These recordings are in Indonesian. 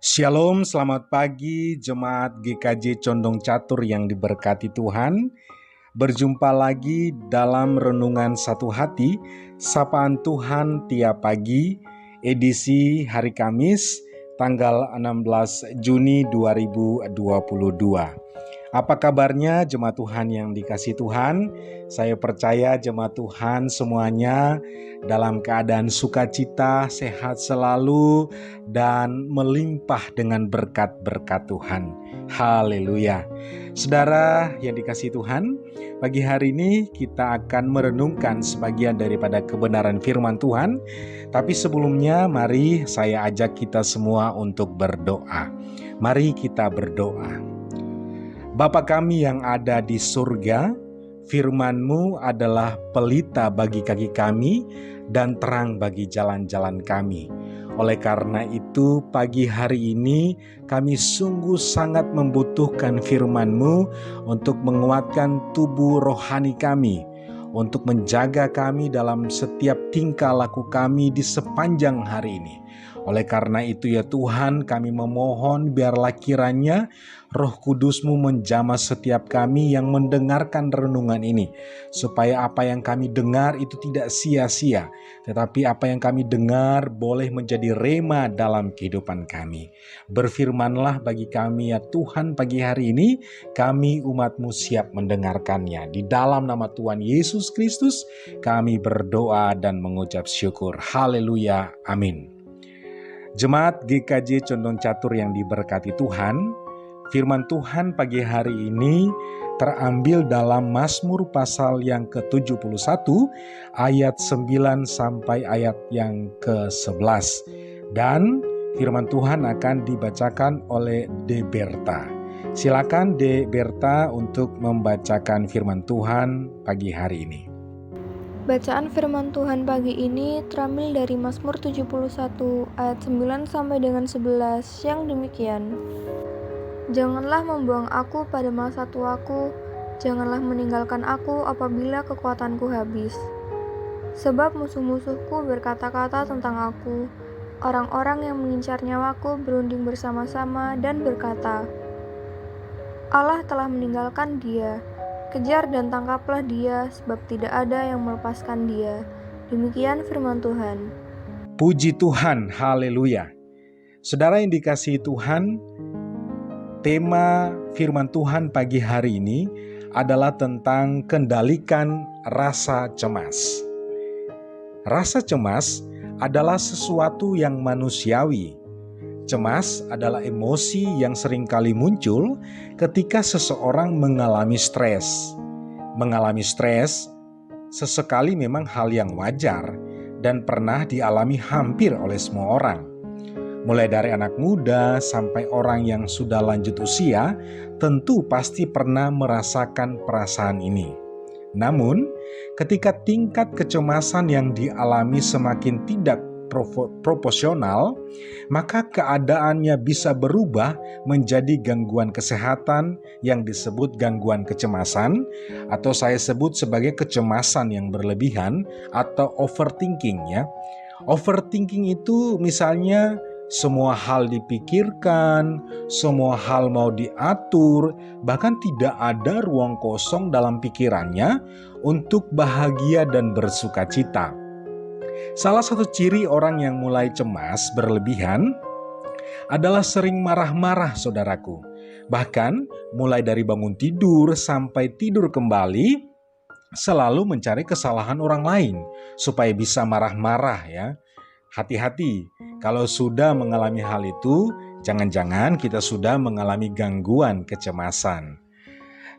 Shalom, selamat pagi jemaat GKJ Condong Catur yang diberkati Tuhan. Berjumpa lagi dalam Renungan Satu Hati, Sapaan Tuhan tiap pagi, edisi hari Kamis, tanggal 16 Juni 2022. Apa kabarnya jemaat Tuhan yang dikasih Tuhan? Saya percaya jemaat Tuhan semuanya dalam keadaan sukacita, sehat selalu, dan melimpah dengan berkat-berkat Tuhan. Haleluya. Saudara yang dikasih Tuhan, pagi hari ini kita akan merenungkan sebagian daripada kebenaran firman Tuhan. Tapi sebelumnya mari saya ajak kita semua untuk berdoa. Mari kita berdoa. Bapa kami yang ada di surga, firman-Mu adalah pelita bagi kaki kami dan terang bagi jalan-jalan kami. Oleh karena itu, pagi hari ini kami sungguh sangat membutuhkan firman-Mu untuk menguatkan tubuh rohani kami, untuk menjaga kami dalam setiap tingkah laku kami di sepanjang hari ini. Oleh karena itu ya Tuhan, kami memohon biarlah kiranya Roh Kudus-Mu menjamah setiap kami yang mendengarkan renungan ini, supaya apa yang kami dengar itu tidak sia-sia, tetapi apa yang kami dengar boleh menjadi rema dalam kehidupan kami. Berfirmanlah bagi kami ya Tuhan pagi hari ini, kami umat-Mu siap mendengarkannya. Di dalam nama Tuhan Yesus Kristus kami berdoa dan mengucap syukur. Haleluya, amin. Jemaat GKJ Condong Catur yang diberkati Tuhan, firman Tuhan pagi hari ini terambil dalam Mazmur pasal yang ke-71 ayat 9 sampai ayat yang ke-11. Dan firman Tuhan akan dibacakan oleh De Berta. Silakan De Berta untuk membacakan firman Tuhan pagi hari ini. Bacaan firman Tuhan pagi ini terambil dari Mazmur 71 ayat 9 sampai dengan 11 yang demikian. Janganlah membuang aku pada masa tuaku, janganlah meninggalkan aku apabila kekuatanku habis. Sebab musuh-musuhku berkata-kata tentang aku, orang-orang yang mengincar nyawaku berunding bersama-sama dan berkata, Allah telah meninggalkan dia. Kejar dan tangkaplah dia, sebab tidak ada yang melepaskan dia. Demikian firman Tuhan. Puji Tuhan, haleluya. Saudara yang dikasihi Tuhan, tema firman Tuhan pagi hari ini adalah tentang kendalikan rasa cemas. Rasa cemas adalah sesuatu yang manusiawi. Cemas adalah emosi yang seringkali muncul ketika seseorang mengalami stres. Mengalami stres sesekali memang hal yang wajar dan pernah dialami hampir oleh semua orang. Mulai dari anak muda sampai orang yang sudah lanjut usia, tentu pasti pernah merasakan perasaan ini. Namun, ketika tingkat kecemasan yang dialami semakin tidak proporsional, maka keadaannya bisa berubah menjadi gangguan kesehatan yang disebut gangguan kecemasan, atau saya sebut sebagai kecemasan yang berlebihan atau overthinking ya. Overthinking itu misalnya semua hal dipikirkan, semua hal mau diatur, bahkan tidak ada ruang kosong dalam pikirannya untuk bahagia dan bersukacita. Salah satu ciri orang yang mulai cemas berlebihan adalah sering marah-marah, saudaraku. Bahkan mulai dari bangun tidur sampai tidur kembali, selalu mencari kesalahan orang lain supaya bisa marah-marah ya. Hati-hati, kalau sudah mengalami hal itu, jangan-jangan kita sudah mengalami gangguan kecemasan.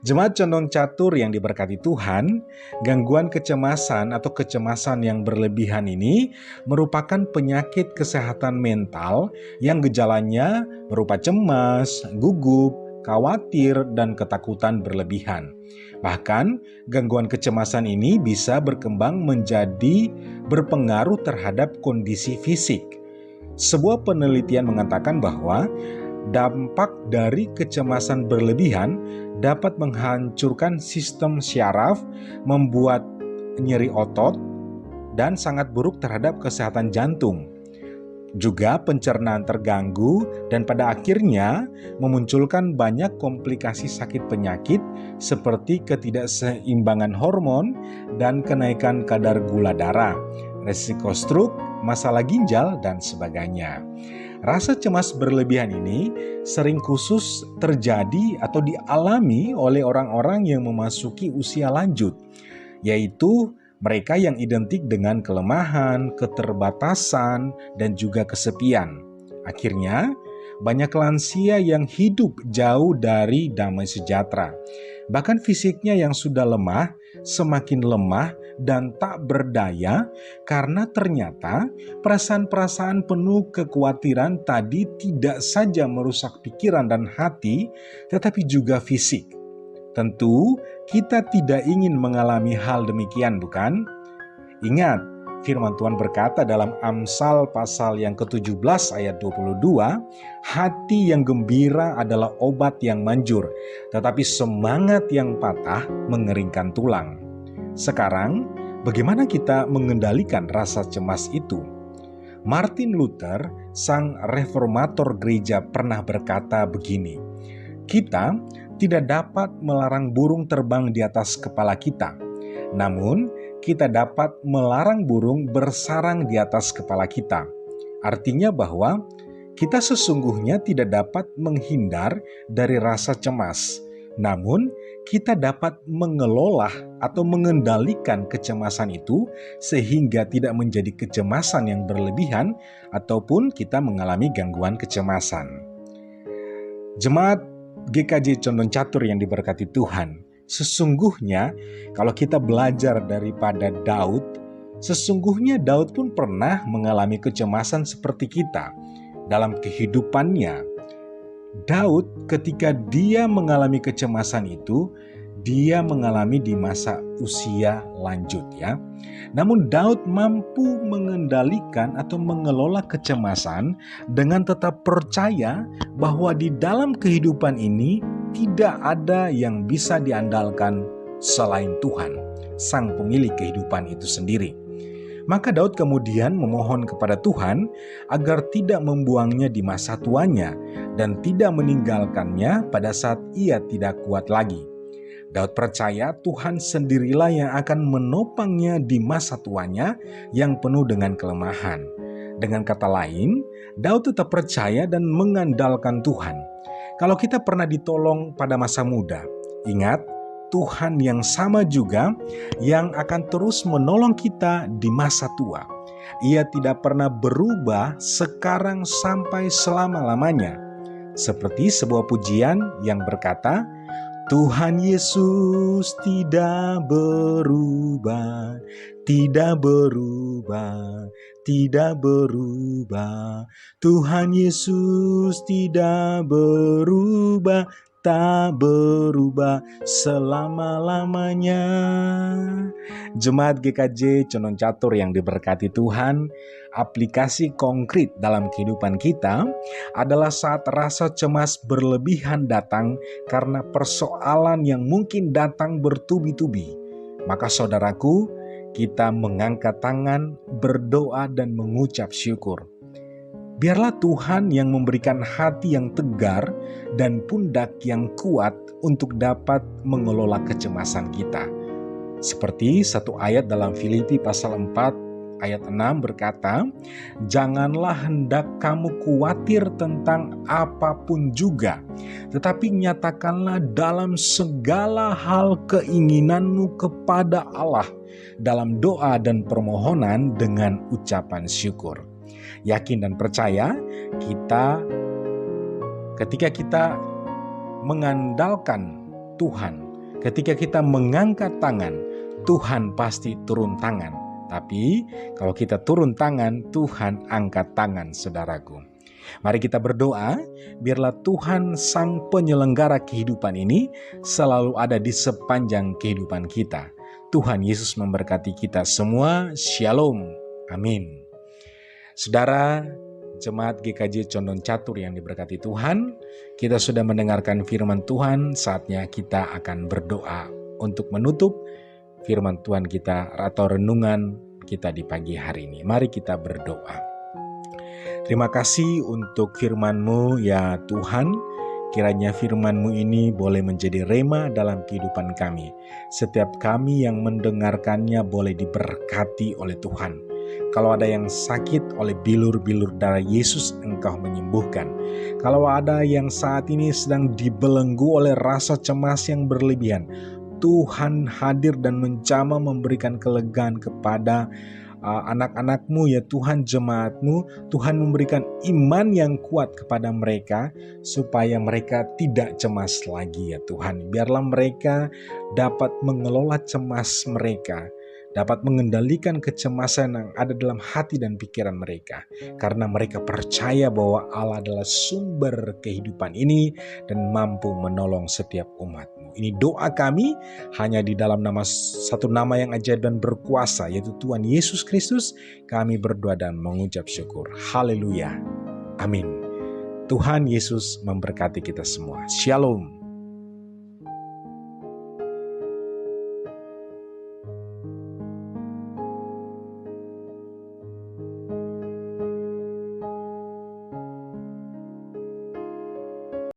Jemaat Condong Catur yang diberkati Tuhan, gangguan kecemasan atau kecemasan yang berlebihan ini merupakan penyakit kesehatan mental yang gejalanya berupa cemas, gugup, khawatir, dan ketakutan berlebihan. Bahkan, gangguan kecemasan ini bisa berkembang menjadi berpengaruh terhadap kondisi fisik. Sebuah penelitian mengatakan bahwa dampak dari kecemasan berlebihan dapat menghancurkan sistem syaraf, membuat nyeri otot, dan sangat buruk terhadap kesehatan jantung. Juga pencernaan terganggu dan pada akhirnya memunculkan banyak komplikasi sakit penyakit seperti ketidakseimbangan hormon dan kenaikan kadar gula darah, resiko stroke, masalah ginjal, dan sebagainya. Rasa cemas berlebihan ini sering khusus terjadi atau dialami oleh orang-orang yang memasuki usia lanjut, yaitu mereka yang identik dengan kelemahan, keterbatasan, dan juga kesepian. Akhirnya, banyak lansia yang hidup jauh dari damai sejahtera. Bahkan fisiknya yang sudah lemah, semakin lemah dan tak berdaya karena ternyata perasaan-perasaan penuh kekhawatiran tadi tidak saja merusak pikiran dan hati, tetapi juga fisik. Tentu kita tidak ingin mengalami hal demikian, bukan? Ingat, firman Tuhan berkata dalam Amsal pasal yang ke-17 ayat 22, hati yang gembira adalah obat yang manjur, tetapi semangat yang patah mengeringkan tulang. Sekarang, bagaimana kita mengendalikan rasa cemas itu? Martin Luther, sang reformator gereja, pernah berkata begini, kita tidak dapat melarang burung terbang di atas kepala kita, namun kita dapat melarang burung bersarang di atas kepala kita. Artinya bahwa kita sesungguhnya tidak dapat menghindar dari rasa cemas, namun kita dapat mengelola atau mengendalikan kecemasan itu sehingga tidak menjadi kecemasan yang berlebihan ataupun kita mengalami gangguan kecemasan. Jemaat GKJ Condong Catur yang diberkati Tuhan, sesungguhnya kalau kita belajar daripada Daud, sesungguhnya Daud pun pernah mengalami kecemasan seperti kita dalam kehidupannya. Daud ketika dia mengalami kecemasan itu, dia mengalami di masa usia lanjut ya. Namun Daud mampu mengendalikan atau mengelola kecemasan dengan tetap percaya bahwa di dalam kehidupan ini tidak ada yang bisa diandalkan selain Tuhan, sang pemilik kehidupan itu sendiri. Maka Daud kemudian memohon kepada Tuhan agar tidak membuangnya di masa tuanya dan tidak meninggalkannya pada saat ia tidak kuat lagi. Daud percaya Tuhan sendirilah yang akan menopangnya di masa tuanya yang penuh dengan kelemahan. Dengan kata lain, Daud tetap percaya dan mengandalkan Tuhan. Kalau kita pernah ditolong pada masa muda, ingat, Tuhan yang sama juga yang akan terus menolong kita di masa tua. Ia tidak pernah berubah sekarang sampai selama-lamanya. Seperti sebuah pujian yang berkata, Tuhan Yesus tidak berubah, tidak berubah, tidak berubah. Tuhan Yesus tidak berubah, tak berubah selama-lamanya. Jemaat GKJ Condong Catur yang diberkati Tuhan, aplikasi konkret dalam kehidupan kita adalah saat rasa cemas berlebihan datang karena persoalan yang mungkin datang bertubi-tubi. Maka saudaraku, kita mengangkat tangan, berdoa dan mengucap syukur. Biarlah Tuhan yang memberikan hati yang tegar dan pundak yang kuat untuk dapat mengelola kecemasan kita. Seperti satu ayat dalam Filipi pasal 4 ayat 6 berkata, janganlah hendak kamu khawatir tentang apapun juga, tetapi nyatakanlah dalam segala hal keinginanmu kepada Allah dalam doa dan permohonan dengan ucapan syukur. Yakin dan percaya ketika kita mengandalkan Tuhan, ketika kita mengangkat tangan, Tuhan pasti turun tangan. Tapi kalau kita turun tangan, Tuhan angkat tangan, saudaraku. Mari kita berdoa, biarlah Tuhan sang penyelenggara kehidupan ini selalu ada di sepanjang kehidupan kita. Tuhan Yesus memberkati kita semua. Shalom. Amin. Saudara, jemaat GKJ Condong Catur yang diberkati Tuhan, kita sudah mendengarkan firman Tuhan, saatnya kita akan berdoa untuk menutup firman Tuhan kita atau renungan kita di pagi hari ini. Mari kita berdoa. Terima kasih untuk firman-Mu ya Tuhan. Kiranya firman-Mu ini boleh menjadi rema dalam kehidupan kami. Setiap kami yang mendengarkannya boleh diberkati oleh Tuhan. Kalau ada yang sakit, oleh bilur-bilur darah Yesus Engkau menyembuhkan. Kalau ada yang saat ini sedang dibelenggu oleh rasa cemas yang berlebihan, Tuhan hadir dan menjamah memberikan kelegaan kepada anak-anak-Mu ya Tuhan, jemaat-Mu. Tuhan memberikan iman yang kuat kepada mereka supaya mereka tidak cemas lagi ya Tuhan. Biarlah mereka dapat mengelola cemas mereka, dapat mengendalikan kecemasan yang ada dalam hati dan pikiran mereka, karena mereka percaya bahwa Allah adalah sumber kehidupan ini dan mampu menolong setiap umat-Mu. Ini doa kami hanya di dalam satu nama yang ajaib dan berkuasa, yaitu Tuhan Yesus Kristus. Kami berdoa dan mengucap syukur. Haleluya. Amin. Tuhan Yesus memberkati kita semua. Shalom.